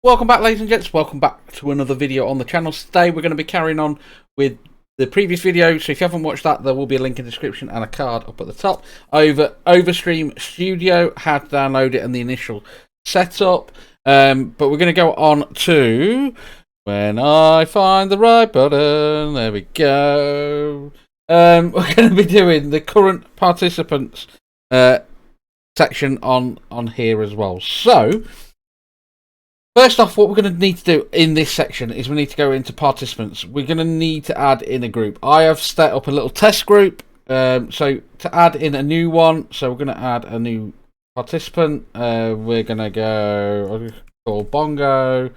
Welcome back, ladies and gents. Welcome back to another video on the channel. Today we're going to be carrying on with the previous video, so if you haven't watched that, there will be a link in the description and a card up at the top. OverStream Studio, how to download it and the initial setup. But we're going to go on to when I find the right button. There we go. We're going to be doing the current participants section on here as well. So first off, what we're going to need to do in this section is we need to go into participants. We're going to need to add in a group. I have set up a little test group. So to add in a new one, so we're going to add a new participant. We're going to go call Bongo.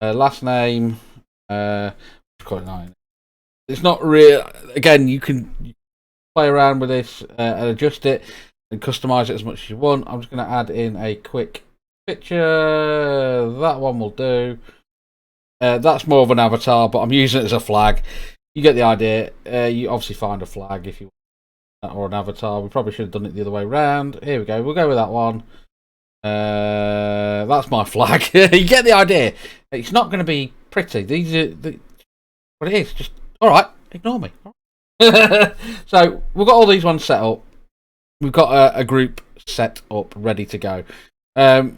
Last name. Call it 9. It's not real. Again, you can play around with this and adjust it and customize it as much as you want. I'm just going to add in a quick picture. That one will do. That's more of an avatar, but I'm using it as a flag. You get the idea. You obviously find a flag if you want, or an avatar. We probably should have done it the other way around. Here we go. We'll go with that one. That's my flag. You get the idea. It's not going to be pretty. These are what it is. Just all right. Ignore me. So we've got all these ones set up. We've got a group set up, ready to go.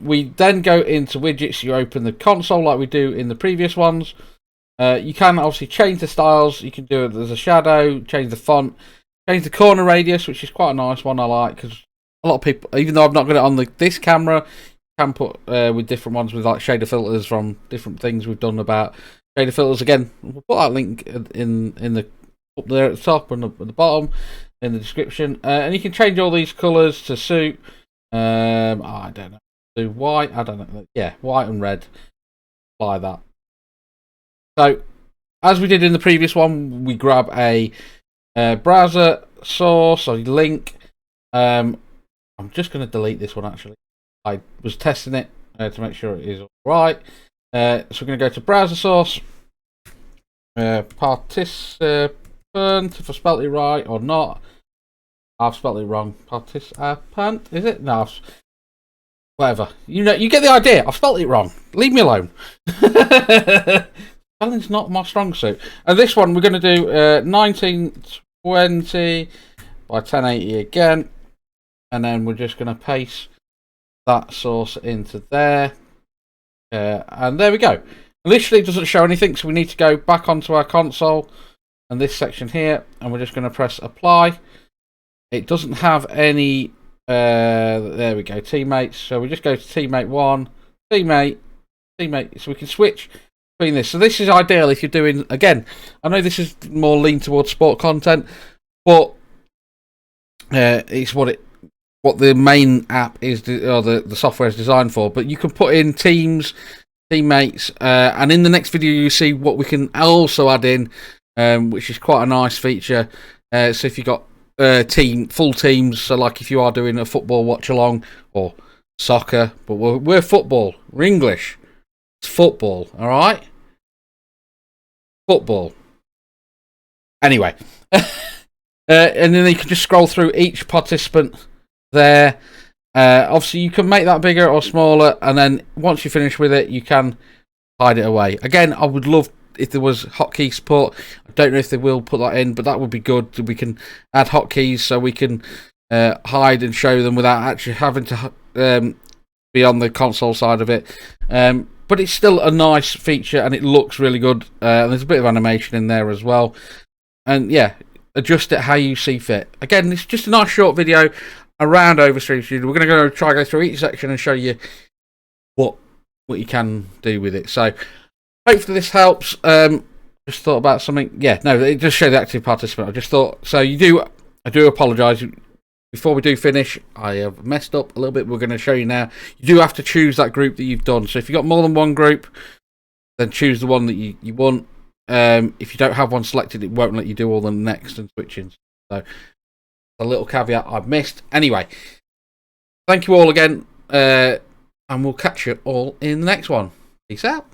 We then go into widgets. You open the console like we do in the previous ones. You can obviously change the styles. You can do it as a shadow, change the font, change the corner radius, which is quite a nice one I like, because a lot of people, even though I've not got it on this camera, you can put with different ones with like shader filters from different things we've done about shader filters. Again, we'll put that link in the up there at the top and at the bottom in the description. And you can change all these colours to suit. I don't know. Do white, I don't know. Yeah, white and red. Apply that. So, as we did in the previous one, we grab a browser source or link. I'm just going to delete this one actually. I was testing it to make sure it is alright. So we're going to go to browser source, participant, if I spelled it right or not. I've spelled it wrong. Participant, is it? No. Whatever. You know, you get the idea. I've spelled it wrong. Leave me alone. Spelling's not my strong suit. And this one we're going to do 1920 by 1080 again, and then we're just going to paste that source into there, and there we go. Literally, it doesn't show anything, so we need to go back onto our console and this section here, and we're just going to press apply. It doesn't have any. There we go, teammates. So we just go to teammate 1, teammate, so we can switch between this. So this is ideal if you're doing, again, I know this is more lean towards sport content, but it's what the main app is, or the software is designed for. But you can put in teams, teammates, and in the next video you see what we can also add in, which is quite a nice feature. So if you got full teams, so like if you are doing a football watch along or soccer, but we're football, we're English, it's football, all right, football. Anyway, and then you can just scroll through each participant there. Obviously, you can make that bigger or smaller, and then once you finish with it, you can hide it away. Again, I would love if there was hotkey support. I don't know if they will put that in, but that would be good. We can add hotkeys so we can hide and show them without actually having to be on the console side of it. But it's still a nice feature, and it looks really good. And there's a bit of animation in there as well. And yeah, adjust it how you see fit. Again, it's just a nice short video around OverStream Studio. We're going to go through each section and show you what you can do with it. So hopefully this helps. Just thought about something. Yeah, no, it just showed the active participant. I just thought, so I do apologise. Before we do finish, I have messed up a little bit. We're going to show you now. You do have to choose that group that you've done. So if you've got more than one group, then choose the one that you want. If you don't have one selected, it won't let you do all the next and switching. So a little caveat I've missed. Anyway, thank you all again, and we'll catch you all in the next one. Peace out.